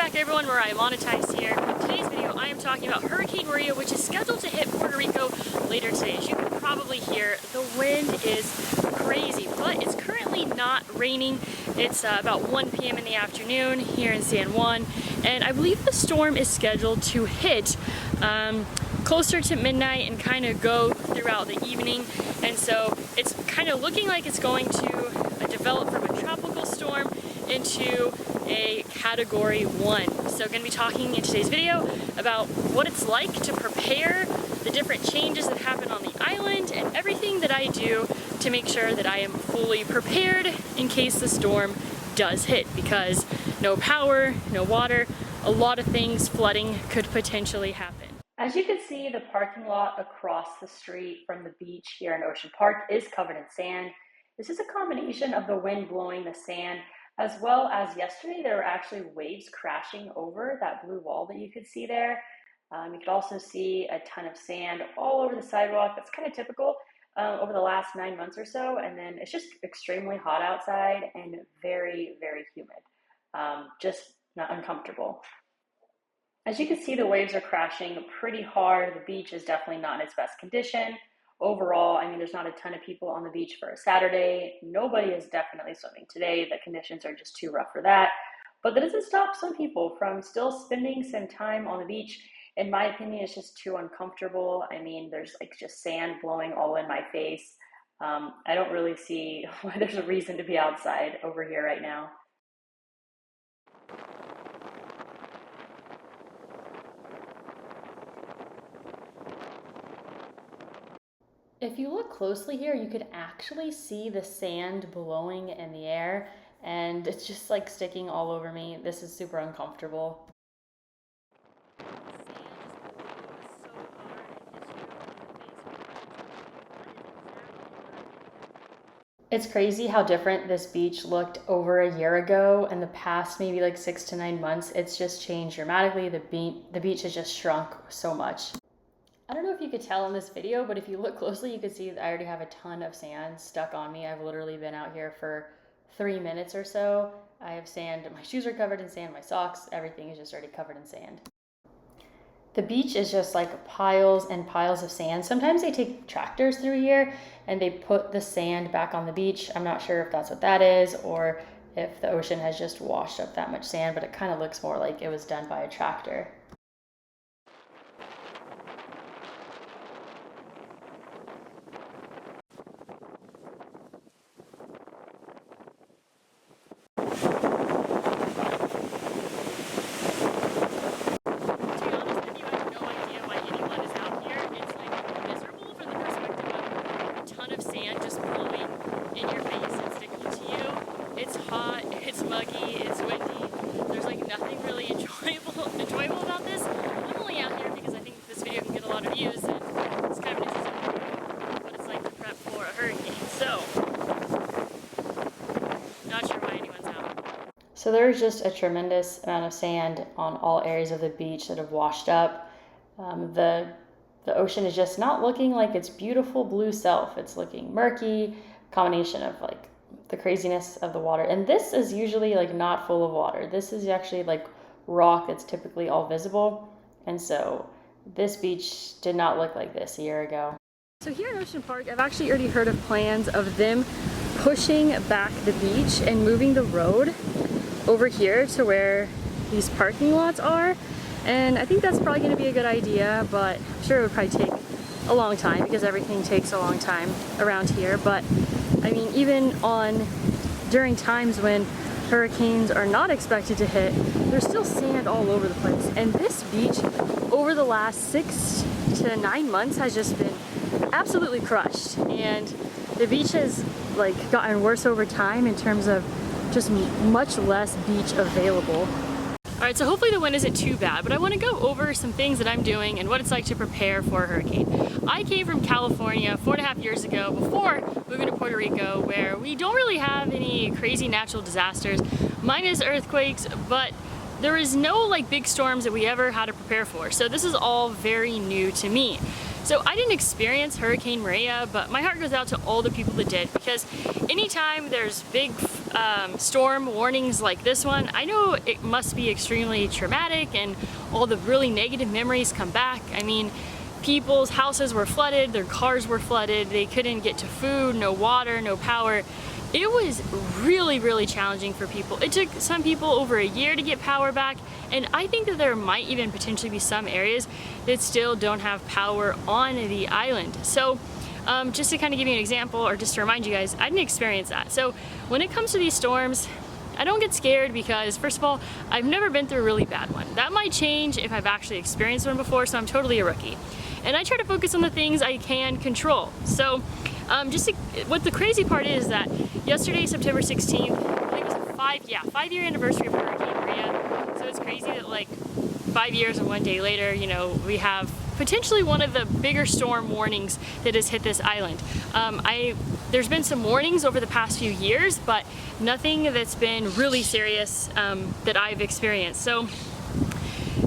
back everyone, where I monetize here. In today's video I am talking about Hurricane Maria, which is scheduled to hit Puerto Rico later today. As you can probably hear, the wind is crazy, but it's currently not raining. It's about 1 p.m. in the afternoon here in San Juan, and I believe the storm is scheduled to hit closer to midnight and kind of go throughout the evening. And so it's kind of looking like it's going to develop from a tropical storm into a Category 1. So I'm going to be talking in today's video about what it's like to prepare, the different changes that happen on the island, and everything that I do to make sure that I am fully prepared in case the storm does hit, because no power, no water, a lot of things, flooding could potentially happen. As you can see, the parking lot across the street from the beach here in Ocean Park is covered in sand. This is a combination of the wind blowing the sand, as well as yesterday there were actually waves crashing over that blue wall that you could see there. You could also see a ton of sand all over the sidewalk. That's kind of typical over the last 9 months or so. And then it's just extremely hot outside and very, very humid. Just not uncomfortable. As you can see, the waves are crashing pretty hard. The beach is definitely not in its best condition. Overall, I mean, there's not a ton of people on the beach for a Saturday. Nobody is definitely swimming today. The conditions are just too rough for that. But that doesn't stop some people from still spending some time on the beach. In my opinion, it's just too uncomfortable. I mean, there's like just sand blowing all in my face. I don't really see why there's a reason to be outside over here right now. If you look closely here, you could actually see the sand blowing in the air, and it's just like sticking all over me. This is super uncomfortable. It's crazy how different this beach looked over a year ago. In the past maybe like 6 to 9 months, it's just changed dramatically. The beach has just shrunk so much. I don't know if you could tell in this video, but if you look closely, you can see that I already have a ton of sand stuck on me. I've literally been out here for 3 minutes or so. I have sand, my shoes are covered in sand, my socks, everything is just already covered in sand. The beach is just like piles and piles of sand. Sometimes they take tractors through here and they put the sand back on the beach. I'm not sure if that's what that is or if the ocean has just washed up that much sand, but it kind of looks more like it was done by a tractor. So there's just a tremendous amount of sand on all areas of the beach that have washed up. The ocean is just not looking like its beautiful blue self. It's looking murky, combination of like the craziness of the water. And this is usually like not full of water. This is actually like rock that's typically all visible. And so this beach did not look like this a year ago. So here in Ocean Park, I've actually already heard of plans of them pushing back the beach and moving the road over here to where these parking lots are, and I think that's probably going to be a good idea, but I'm sure it would probably take a long time because everything takes a long time around here. But I mean, even during times when hurricanes are not expected to hit, there's still sand all over the place, and this beach over the last 6 to 9 months has just been absolutely crushed, and the beach has like gotten worse over time in terms of just much less beach available. Alright, so hopefully the wind isn't too bad, but I want to go over some things that I'm doing and what it's like to prepare for a hurricane. I came from California 4.5 years ago before moving to Puerto Rico, where we don't really have any crazy natural disasters, minus earthquakes, but there is no like big storms that we ever had to prepare for. So this is all very new to me. So I didn't experience Hurricane Maria, but my heart goes out to all the people that did, because anytime there's big storm warnings like this one, I know it must be extremely traumatic and all the really negative memories come back. I mean, people's houses were flooded, their cars were flooded, they couldn't get to food, no water, no power. It was really, really challenging for people. It took some people over a year to get power back, and I think that there might even potentially be some areas that still don't have power on the island. So just to kind of give you an example, or just to remind you guys, I didn't experience that. So when it comes to these storms, I don't get scared because, first of all, I've never been through a really bad one. That might change if I've actually experienced one before, so I'm totally a rookie. And I try to focus on the things I can control. So what the crazy part is that yesterday, September 16th, I think it was a 5-year anniversary of Hurricane Maria. So it's crazy that like 5 years and 1 day later, you know, we have potentially one of the bigger storm warnings that has hit this island. There's been some warnings over the past few years, but nothing that's been really serious that I've experienced. So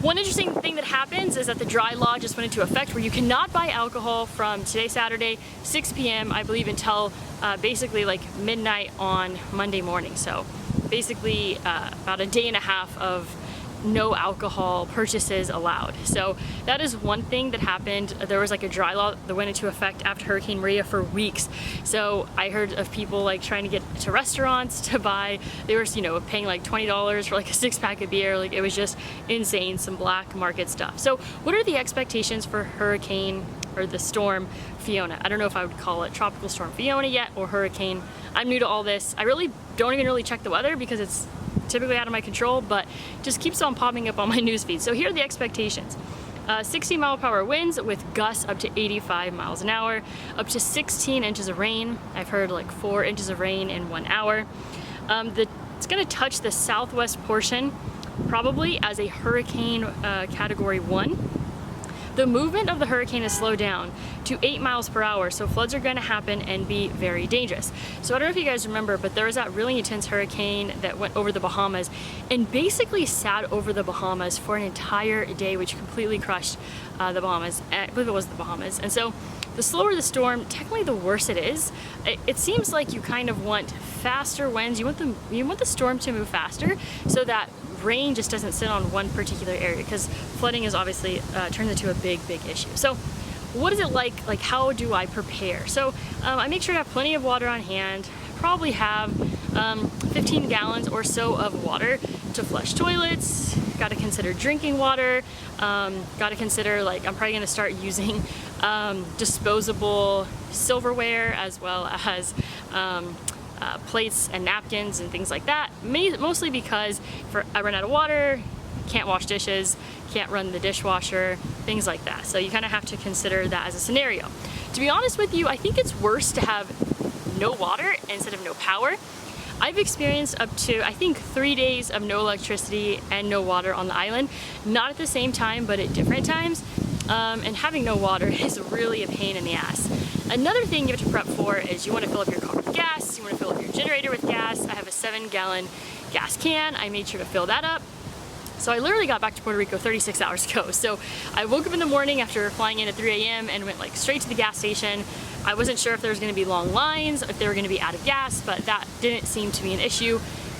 one interesting thing that happens is that the dry law just went into effect, where you cannot buy alcohol from today, Saturday, 6 p.m., I believe, until basically like midnight on Monday morning. So basically about a day and a half of no alcohol purchases allowed. So that is one thing that happened. There was like a dry law that went into effect after Hurricane Maria for weeks. So I heard of people like trying to get to restaurants to buy, they were, you know, paying like $20 for like a 6-pack of beer. Like it was just insane, some black market stuff. So what are the expectations for Hurricane, or the storm Fiona? I don't know if I would call it Tropical Storm Fiona yet, or Hurricane. I'm new to all this. I really don't even really check the weather because it's typically out of my control, but just keeps on popping up on my newsfeed. So here are the expectations. 60-mile-per-hour winds with gusts up to 85 miles an hour, up to 16 inches of rain. I've heard like 4 inches of rain in 1 hour. It's gonna touch the southwest portion, probably as a hurricane category 1. The movement of the hurricane is slowed down to 8 miles per hour, so floods are going to happen and be very dangerous. So I don't know if you guys remember, but there was that really intense hurricane that went over the Bahamas and basically sat over the Bahamas for an entire day, which completely crushed the Bahamas. I believe it was the Bahamas. And so the slower the storm, technically the worse it is. It seems like you kind of want faster winds. You want the storm to move faster so that rain just doesn't sit on one particular area, because flooding is obviously turns into a big issue. So what is it like how do I prepare? So I make sure to have plenty of water on hand, probably have 15 gallons or so of water to flush toilets. Got to consider drinking water. Got to consider, like, I'm probably going to start using disposable silverware, as well as plates and napkins and things like that, mostly because I run out of water, can't wash dishes, can't run the dishwasher, things like that. So you kind of have to consider that as a scenario. To be honest with you, I think it's worse to have no water instead of no power. I've experienced up to, I think, 3 days of no electricity and no water on the island, not at the same time, but at different times. And having no water is really a pain in the ass. Another thing you have to prep for is you want to fill up your car with gas, you want to fill up your generator with gas. I have a 7-gallon gas can. I made sure to fill that up. So I literally got back to Puerto Rico 36 hours ago. So I woke up in the morning after flying in at 3 a.m. and went like straight to the gas station. I wasn't sure if there was going to be long lines, if they were going to be out of gas, but that didn't seem to be an issue,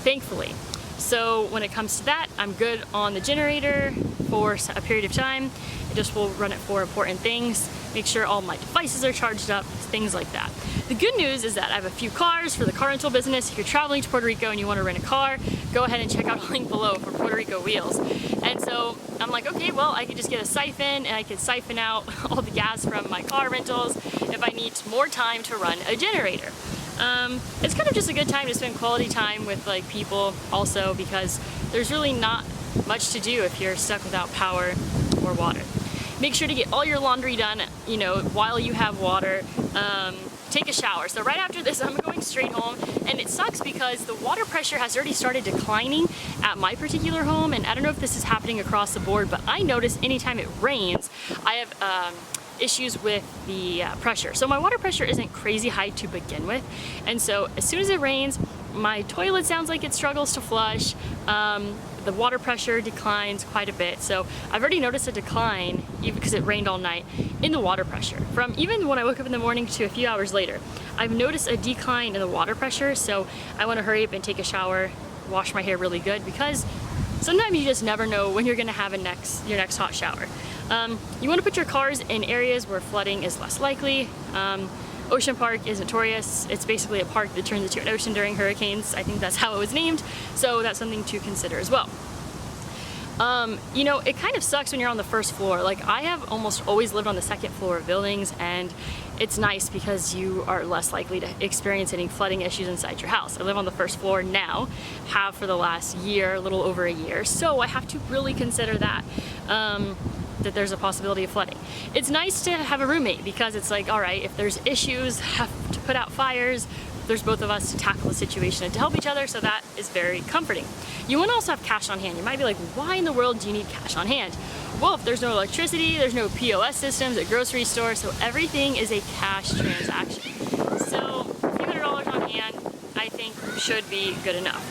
thankfully. So when it comes to that, I'm good on the generator for a period of time. I just will run it for important things, make sure all my devices are charged up, things like that. The good news is that I have a few cars for the car rental business. If you're traveling to Puerto Rico and you want to rent a car, go ahead and check out the link below for Puerto Rico Wheels. And so I'm like, okay, well, I could just get a siphon and I could siphon out all the gas from my car rentals if I need more time to run a generator. It's kind of just a good time to spend quality time with like people also, because there's really not much to do if you're stuck without power or water. Make sure to get all your laundry done, you know, while you have water. Take a shower. So right after this, I'm going straight home, and it sucks because the water pressure has already started declining at my particular home, and I don't know if this is happening across the board, but I notice anytime it rains, I have issues with the pressure. So my water pressure isn't crazy high to begin with, and so as soon as it rains, my toilet sounds like it struggles to flush. the water pressure declines quite a bit. So I've already noticed a decline, even because it rained all night, in the water pressure. From even when I woke up in the morning to a few hours later, I've noticed a decline in the water pressure. So I want to hurry up and take a shower, wash my hair really good, because sometimes you just never know when you're going to have your next hot shower. You want to put your cars in areas where flooding is less likely. Ocean Park is notorious. It's basically a park that turns into an ocean during hurricanes. I think that's how it was named, so that's something to consider as well. You know, it kind of sucks when you're on the first floor. Like, I have almost always lived on the second floor of buildings, and it's nice because you are less likely to experience any flooding issues inside your house. I live on the first floor now, have for the last year, a little over a year, so I have to really consider that. That there's a possibility of flooding. It's nice to have a roommate because it's like, all right, if there's issues, have to put out fires, there's both of us to tackle the situation and to help each other, so that is very comforting. You want to also have cash on hand. You might be like, why in the world do you need cash on hand? Well, if there's no electricity, there's no POS systems at grocery stores, so everything is a cash transaction. So a few $100 on hand, I think, should be good enough.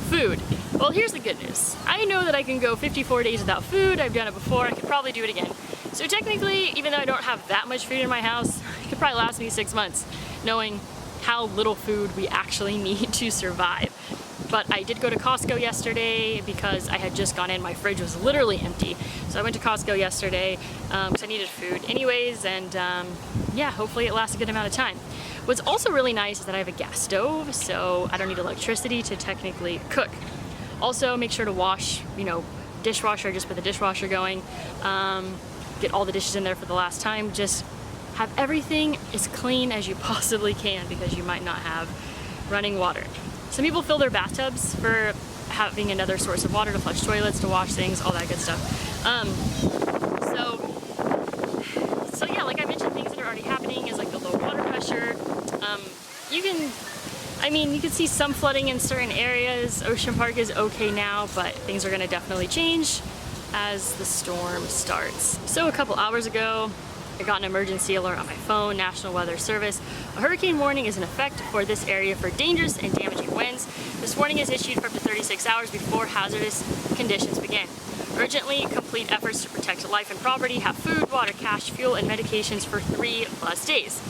Food. Well, here's the good news. I know that I can go 54 days without food. I've done it before. I could probably do it again. So technically, even though I don't have that much food in my house, it could probably last me 6 months, knowing how little food we actually need to survive. But I did go to Costco yesterday because I had just gone in. My fridge was literally empty. So I went to Costco yesterday because I needed food anyways, and yeah, hopefully it lasts a good amount of time. What's also really nice is that I have a gas stove, so I don't need electricity to technically cook. Also, make sure to wash, you know, dishwasher, just put the dishwasher going. Get all the dishes in there for the last time. Just have everything as clean as you possibly can because you might not have running water. Some people fill their bathtubs for having another source of water to flush toilets, to wash things, all that good stuff. So yeah, like I mentioned, things that are already happening is like the low water pressure. You can see some flooding in certain areas. Ocean Park is okay now, but things are gonna definitely change as the storm starts. So a couple hours ago, I got an emergency alert on my phone, National Weather Service. A hurricane warning is in effect for this area for dangerous and damaging winds. This warning is issued for up to 36 hours before hazardous conditions begin. Urgently complete efforts to protect life and property, have food, water, cash, fuel, and medications for 3+ days.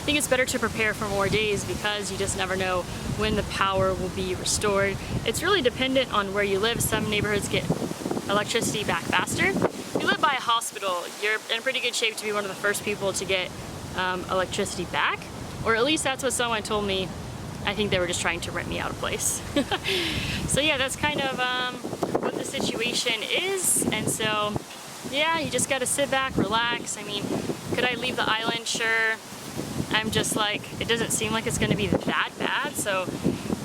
I think it's better to prepare for more days because you just never know when the power will be restored. It's really dependent on where you live. Some neighborhoods get electricity back faster. If you live by a hospital, you're in pretty good shape to be one of the first people to get electricity back, or at least that's what someone told me. I think they were just trying to rent me out a place. So yeah, that's kind of what the situation is, and so yeah, you just gotta sit back, relax. I mean, could I leave the island? Sure. I'm just like, it doesn't seem like it's gonna be that bad, so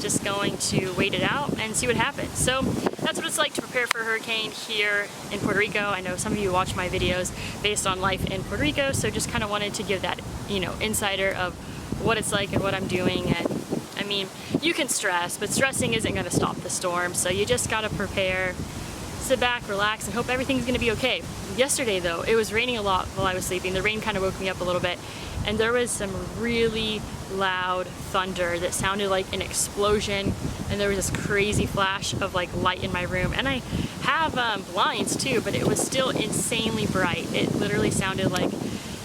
just going to wait it out and see what happens. So that's what it's like to prepare for a hurricane here in Puerto Rico. I know some of you watch my videos based on life in Puerto Rico, so just kind of wanted to give that, you know, insider of what it's like and what I'm doing. And I mean, you can stress, but stressing isn't gonna stop the storm, so you just gotta prepare, sit back, relax, and hope everything's gonna be okay. Yesterday though, it was raining a lot while I was sleeping. The rain kind of woke me up a little bit, and there was some really loud thunder that sounded like an explosion, and there was this crazy flash of like light in my room. And I have blinds too, but it was still insanely bright. It literally sounded like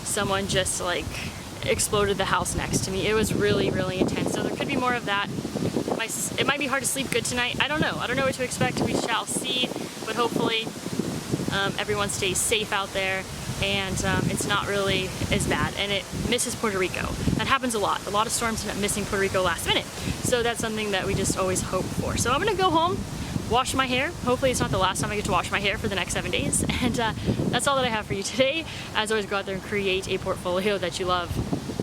someone just like exploded the house next to me. It was really, really intense. So there could be more of that. It might be hard to sleep good tonight. I don't know what to expect. We shall see, but hopefully everyone stays safe out there, and it's not really as bad, and it misses Puerto Rico. That happens a lot. A lot of storms end up missing Puerto Rico last minute. So that's something that we just always hope for. So I'm gonna go home, wash my hair. Hopefully it's not the last time I get to wash my hair for the next 7 days. And that's all that I have for you today. As always, go out there and create a portfolio that you love.